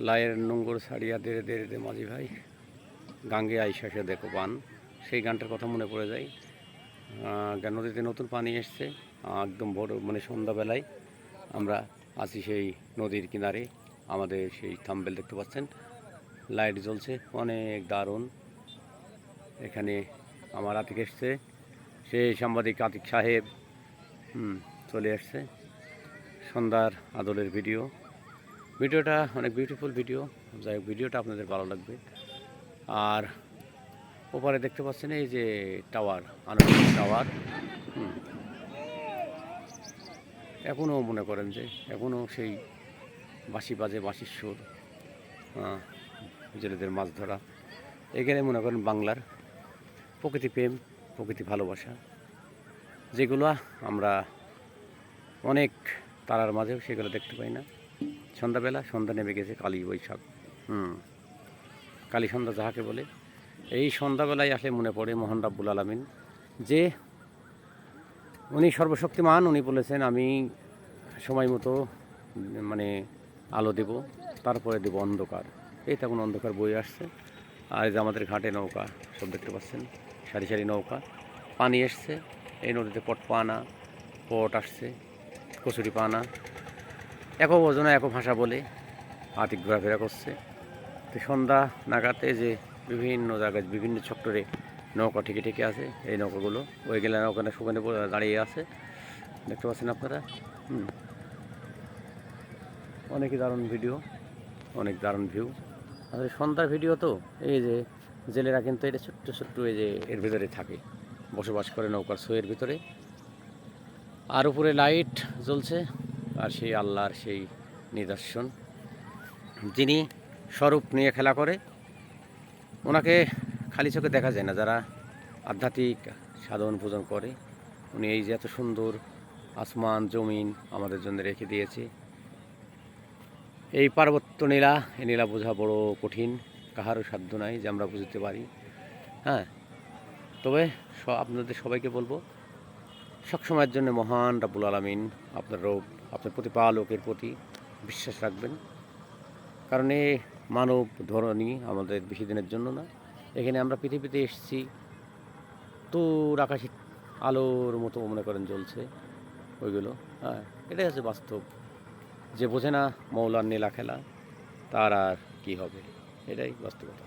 লায়ের নোংর ছাড়িয়া দেরে দেরে দে মাঝি ভাই, গাঙ্গে আইসা দেখো পান, সেই গানটার কথা মনে পড়ে যায়। নদীতে নতুন পানি এসছে, একদম বড় মানে সন্ধ্যাবেলায় আমরা আছি সেই নদীর কিনারে। আমাদের সেই থাম্বেল দেখতে পাচ্ছেন, লাইট জ্বলছে, অনেক দারুণ। এখানে আমার আতিক এসছে, সেই সাংবাদিক আতিক সাহেব চলে আসছে। সন্ধ্যার আদলের ভিডিওটা অনেক বিউটিফুল ভিডিও। যাই হোক, ভিডিওটা আপনাদের ভালো লাগবে। আর ওপারে দেখতে পাচ্ছেন এই যে টাওয়ার, আনুষ্ঠানিক টাওয়ার। এখনও মনে করেন যে এখনও সেই বাঁশি বাজে, বাঁশির সুর, জেলেদের মাছ ধরা। এখানে মনে করেন বাংলার প্রকৃতি প্রেম, প্রকৃতি ভালোবাসা, যেগুলো আমরা অনেক তারার মাঝেও সেগুলো দেখতে পাই না। সন্ধ্যাবেলা, সন্ধ্যা নেমে গেছে, কালী বৈশাখ, কালী সন্ধ্যা যাহাকে বলে। এই সন্ধ্যাবেলায় আসলে মনে পড়ে মহান রাব্বুল আলামিন, যে উনি সর্বশক্তিমান। উনি বলেছেন আমি সময় মতো মানে আলো দেব, তারপরে দেব অন্ধকার। এই তখন অন্ধকার বয়ে আসছে। আর এই যে আমাদের ঘাটে নৌকা সব দেখতে পাচ্ছেন, সারি সারি নৌকা, পানি এসছে। এই নদীতে পট আসছে, কচুরি পানা, একও ওজনে একও ভাষা বলে আতিক ঘোরাফেরা করছে। তো সন্ধ্যা নাগাতে যে বিভিন্ন জায়গায় বিভিন্ন চক্করে নৌকা ঠেকে আছে, এই নৌকাগুলো ওই গেলে ওখানে সুখানে দাঁড়িয়ে আছে, দেখতে পাচ্ছেন আপনারা। অনেকই দারুণ ভিডিও, অনেক দারুণ ভিউ। আসলে সন্ধ্যার ভিডিও তো, এই যে জেলেরা কিন্তু এটা ছোট্ট ছোট্ট এই যে এর ভিতরে থাকে, বসবাস করে নৌকার সোয়ের ভিতরে। আর উপরে লাইট জ্বলছে, আর সেই আল্লাহর সেই নিদর্শন, যিনি স্বরূপ নিয়ে খেলা করে, ওনাকে খালি চোখে দেখা যায় না। যারা আধ্যাত্মিক সাধন পূজন করে, উনি এই যে এত সুন্দর আসমান জমিন আমাদের জন্য রেখে দিয়েছে। এই পার্বত্য নীলা, এই নীলা বোঝা বড় কঠিন, কাহারও সাধ্য নাই যে আমরা বুঝতে পারি। তবে আপনাদের সবাইকে বলবো, সবসময়ের জন্য মহান রাব্বুল আলামিন আপনার প্রতিপালকের প্রতি বিশ্বাস রাখবেন। কারণ এই মানব ধরনী আমাদের বেশি দিনের জন্য না। এখানে আমরা পৃথিবীতে এসেছি, তোর আকাশে আলোর মতো মনে করেন জ্বলছে ওইগুলো। এটাই হচ্ছে বাস্তব। যে বোঝে না মৌলার নীলা খেলা, তার আর কি হবে, এটাই বাস্তবতা।